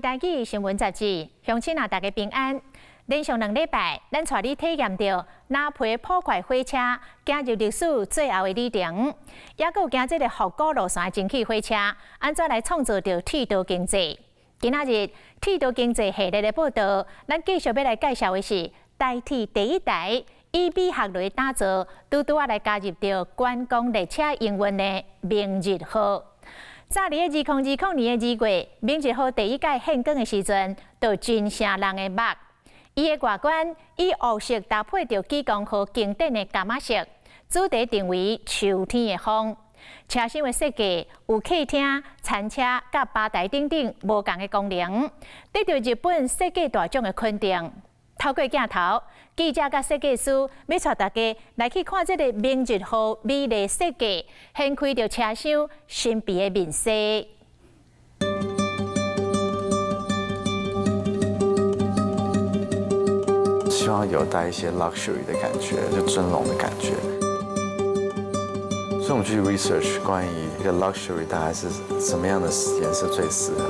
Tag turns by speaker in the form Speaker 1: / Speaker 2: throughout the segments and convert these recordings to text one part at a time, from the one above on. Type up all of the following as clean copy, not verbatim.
Speaker 1: 台语新闻杂志，乡亲啊，大家平安。连续2礼拜，咱带你体验到拿皮破坏火车行入历史最后的里程，也有行这个复古路线的蒸汽火车，安怎来创造着铁道经济？今仔日铁道经济系列的报道，咱继续要来介绍的是台铁第一台以美学来打造，拄啊来加入着观光列车营运的明日号。早伫2020年的2月，明日号第一届献光的时阵，就真成人的目。伊的外观以黑色搭配着济公号经典的伽马色，主题定为秋天的风。车厢的设计有客厅、餐车甲吧台等等无同的功能，得到日本设计大奖的肯定。透过镜头，记者甲设计师要带大家来去看这个明日号美丽设计，掀开着车厢神秘的面世。
Speaker 2: 希望有带一些 luxury 的感觉，就尊龙的感觉。所以我们去 research 关于一个 luxury 大概是什么样的颜色最适合。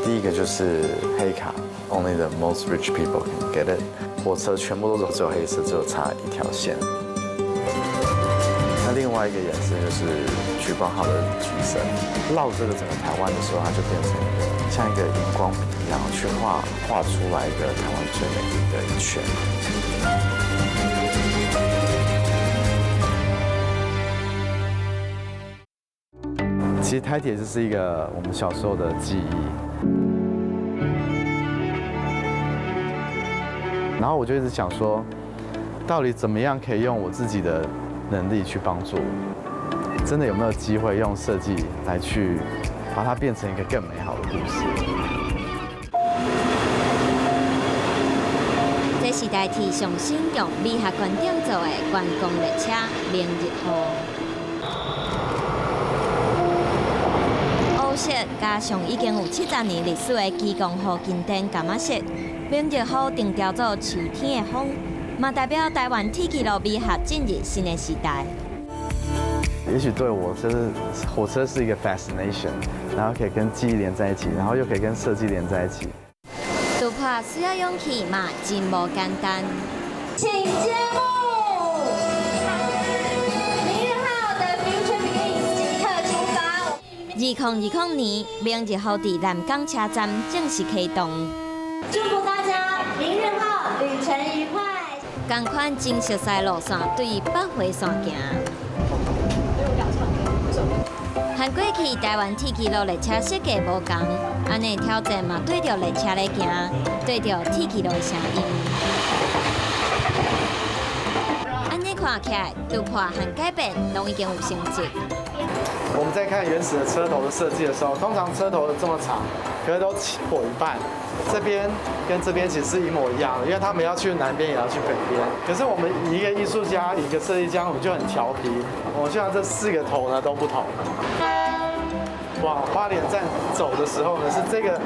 Speaker 2: 第一个就是黑卡。Only the most rich people can get it。火车全部都是只有黑色，只有插一条线。那另外一个颜色就是莒光号的橘色，绕这个整个台湾的时候，它就变成一个像一个荧光笔一样去画出来一个台湾最美丽的一圈。其实台铁就是一个我们小时候的记忆。然后我就一直想说，到底怎么样可以用我自己的能力去帮助？真的有没有机会用设计来去把它变成一个更美好的故事？
Speaker 3: 这是台铁上新用美学观点做的观光列车明日号，黑色加上已经有70年历史的济公号经典伽马色。明日号定调做秋天的风，嘛代表台湾铁轨路美学进入新的时代。
Speaker 2: 也许对我，就是火车是一个 fascination， 然后可以跟记忆连在一起，然后又可以跟设计连在一起。
Speaker 3: 突破需要勇气嘛，真无简单。请揭幕，明日号的 Future Begins 即刻出发。2020年，明日号伫南港车站正式启动。
Speaker 4: 祝福大家明日号旅程愉快。
Speaker 3: 同款真熟悉路线对北回线行。和过去台湾铁轨路列车设计无同，安尼挑战嘛对着列车来行，对着铁轨路的声音。安尼看起来，突破和改变拢已经有成绩。
Speaker 5: 我们在看原始的车头的设计的时候，通常车头这么长，可是都破一半。这边跟这边其实是一模一样的，因为他们要去南边也要去北边。可是我们一个艺术家，一个设计家，我们就很调皮，我们希望这4个头呢都不同。往花莲站走的时候呢，是这个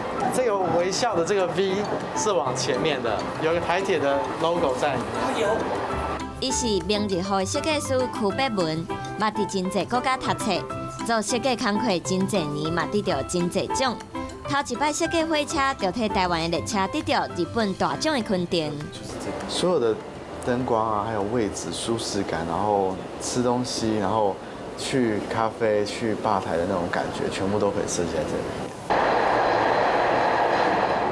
Speaker 5: 微笑的这个 V 是往前面的，有一个台铁的 logo 在。
Speaker 3: 伊是明日号的设计师区别文，嘛伫真济国家读册，做设计工课真济年，嘛得到真济奖。头一摆设计火车，就替台湾的列车得到日本大奖的肯定。
Speaker 2: 所有的灯光啊，还有位置、舒适感，然后吃东西，然后去咖啡、去吧台的那种感觉，全部都可以设计在这里。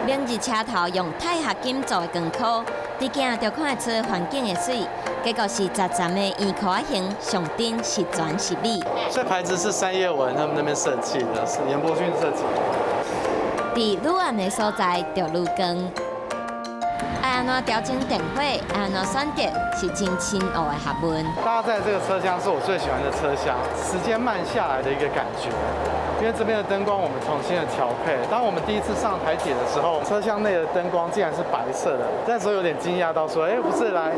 Speaker 3: 明日车头用钛合金做的光箍，直行就看得出环境的水。结果是杂杂的圆壳形，上顶是全是米。
Speaker 5: 这牌子是三叶文他们那边设计的，是严伯逊设计。
Speaker 3: 伫愈暗的所在就愈光。爱安怎调整电火，爱安怎选择，是真深奥的学问。
Speaker 5: 搭在这个车厢是我最喜欢的车厢，时间慢下来的一个感觉。因为这边的灯光我们重新的调配。当我们第一次上台铁的时候，车厢内的灯光竟然是白色的，那时候有点惊讶到说，不是来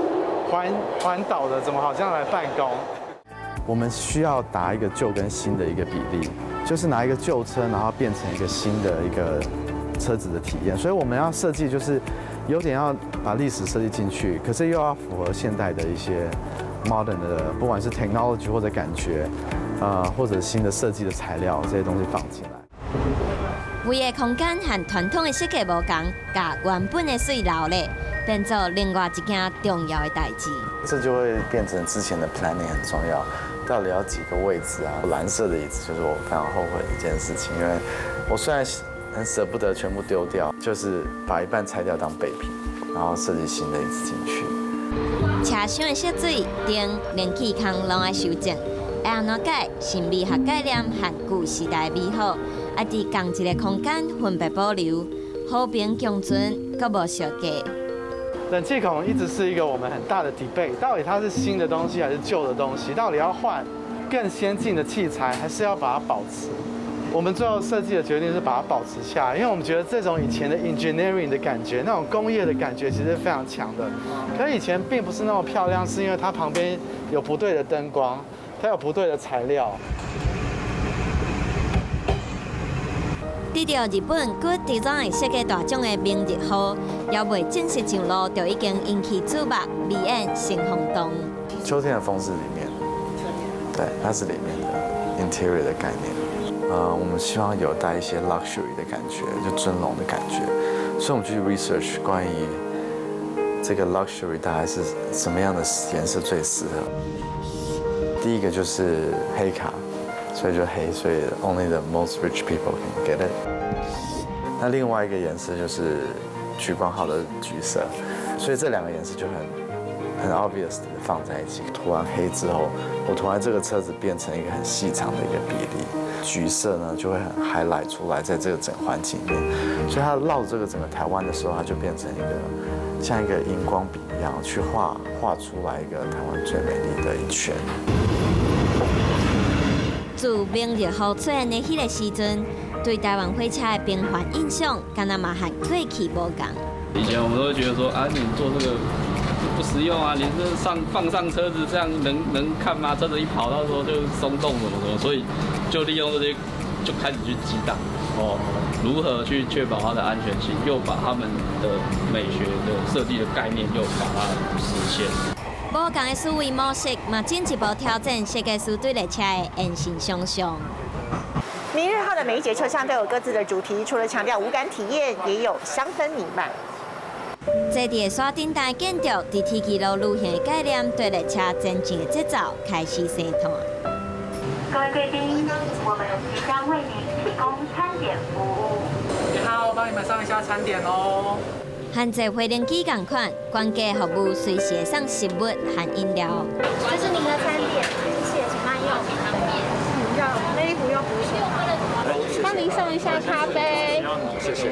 Speaker 5: 环岛的，怎么好像来办公？
Speaker 2: 我们需要打一个旧跟新的一个比例，就是拿一个旧车，然后变成一个新的一个车子的体验。所以我们要设计，就是有点要把历史设计进去，可是又要符合现代的一些 modern 的，不管是 technology 或者感觉，或者新的设计的材料这些东西放进来。
Speaker 3: 规个空间和传统的设计无同，甲原本的水留咧，变做另外一件重要的代志。
Speaker 2: 这就会变成之前的 planning 很重要，到底要几个位置啊？蓝色的椅子就是我非常后悔的一件事情，因为我虽然很舍不得全部丢掉，就是把一半拆掉当备品，然后设计新的椅子进去。
Speaker 3: 车厢的色水、灯、连气孔拢爱修正，会安怎改？是美学概念和旧时代美好，爱伫同一个空间分别保留，和平共存，阁无小价。
Speaker 5: 冷气孔一直是一个我们很大的 debate， 到底它是新的东西还是旧的东西？到底要换更先进的器材，还是要把它保持？我们最后设计的决定是把它保持下来，因为我们觉得这种以前的 engineering 的感觉，那种工业的感觉其实是非常强的。可是以前并不是那么漂亮，是因为它旁边有不对的灯光，它有不对的材料。
Speaker 3: 得到日本 Good Design 设计大奖的明日号，还未正式上路，就已经引起注目，美艳新风动。
Speaker 2: 秋天的风是里面，对，它是里面的 interior 的概念。我们希望有带一些 luxury 的感觉，就尊龙的感觉，所以我们去 research 关于这个 luxury 大概是什么样的颜色最适合。第一个就是黑卡。所以就黑，所以 only the most rich people can get it。那另外一个颜色就是橘光号的橘色，所以这两个颜色就很 obvious 的放在一起。涂完黑之后，我涂完这个车子变成一个很细长的一个比例，橘色呢就会很 highlight 出来在这个整环境里面，所以它绕这个整个台湾的时候，它就变成一个像一个荧光笔一样去画出来一个台湾最美丽的一圈。
Speaker 3: 自明日号出现的迄个时阵，对台湾火车的平凡印象，敢若嘛和过去无同。
Speaker 6: 以前我们都会觉得说啊，你做这个不实用啊，你这放上车子这样能看吗？车子一跑到时候就松动什么，所以就利用这些就开始去激荡如何去确保它的安全性，又把他们的美学的设计的概念又把它实现。
Speaker 3: 不同的思维模式，嘛进一步挑战设计师对列车的言行想象。
Speaker 7: 明日号的每一节车厢都有各自的主题，除了强调无感体验，也有香氛弥漫。
Speaker 3: 坐伫山顶台建筑，伫天气路路线的概念，对列车前进的节奏开始生团。
Speaker 4: 各位贵宾，我们即将为您提供餐点服务。
Speaker 8: 你好，帮你们上一下餐点哦。
Speaker 3: 和坐回轮机同款，管家服务随时会送食物和饮料。
Speaker 4: 这是您的餐点，谢谢，请慢用。
Speaker 7: 不用。
Speaker 9: 帮您送一下咖啡。
Speaker 2: 谢谢。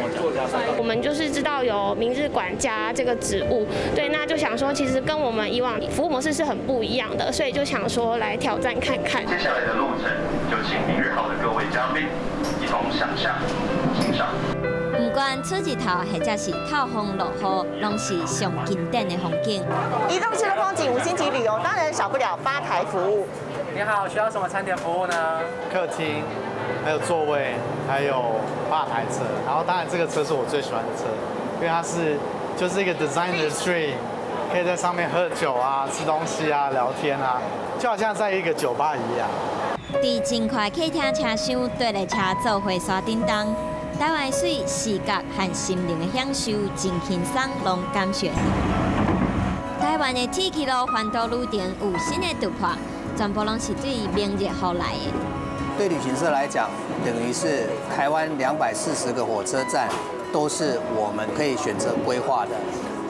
Speaker 9: 我们就是知道有明日管家这个职务，对，那就想说，其实跟我们以往服务模式是很不一样的，所以就想说来挑战看看。
Speaker 10: 接下来的路程，就请明日号的各位嘉宾一同想象、欣赏。
Speaker 3: 不管出日头或者是透风落雨，拢是上经典的风景。
Speaker 7: 移动式的风景，5星级旅游当然少不了吧台服务。
Speaker 8: 你好，需要什么餐点服务呢？
Speaker 5: 客厅，还有座位，还有吧台车。然后当然这个车是我最喜欢的车，因为它就是一个 designer dream， 可以在上面喝酒啊、吃东西啊、聊天啊，就好像在一个酒吧一样。
Speaker 3: 伫真快客厅车厢对列车做伙山顶动。台湾水视觉和心灵的享受真轻松，拢感受。台湾的铁骑路环岛路程有新的突破，全部拢是对明日号来的。
Speaker 11: 对旅行社来讲，等于是台湾240个火车站都是我们可以选择规划的。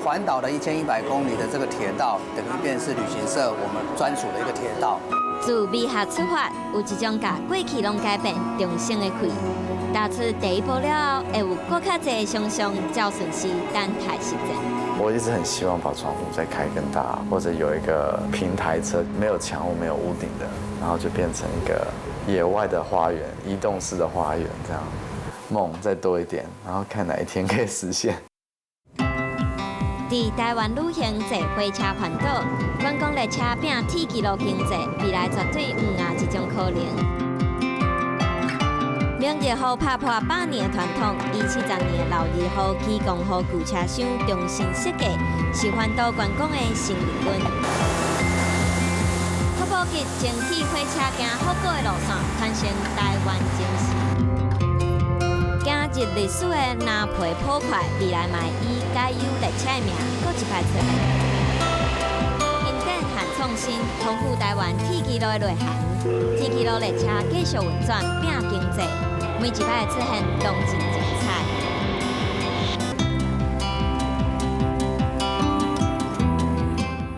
Speaker 11: 环岛的1100公里的这个铁道，等于便是旅行社我们专属的一个铁道。
Speaker 3: 自美学出发，有一种甲过去拢改变重生的开。踏出第一步了后，会有更较侪的想象，较顺势等待实践。
Speaker 2: 我一直很希望把窗户再开更大，或者有一个平台车，没有墙户、没有屋顶的，然后就变成一个野外的花园、移动式的花园，这样梦再多一点，然后看哪一天可以实现。
Speaker 3: 伫台湾旅行坐火车环岛，观光列车拼铁骑路经济，未来绝对唔牙一种可能。明日号打破100年的传统，以70年的老日号提供予旧车厢重新设计，是环岛观光的新理论。福保吉整体火车行福岛的路线，传承台湾精神。行入历史的南皮普快，未来嘛以加油列车的名，搁一摆出来。因电和创新，丰富台湾铁基路的内涵。铁基路列车继续运转，拼经济，每一摆出现动静。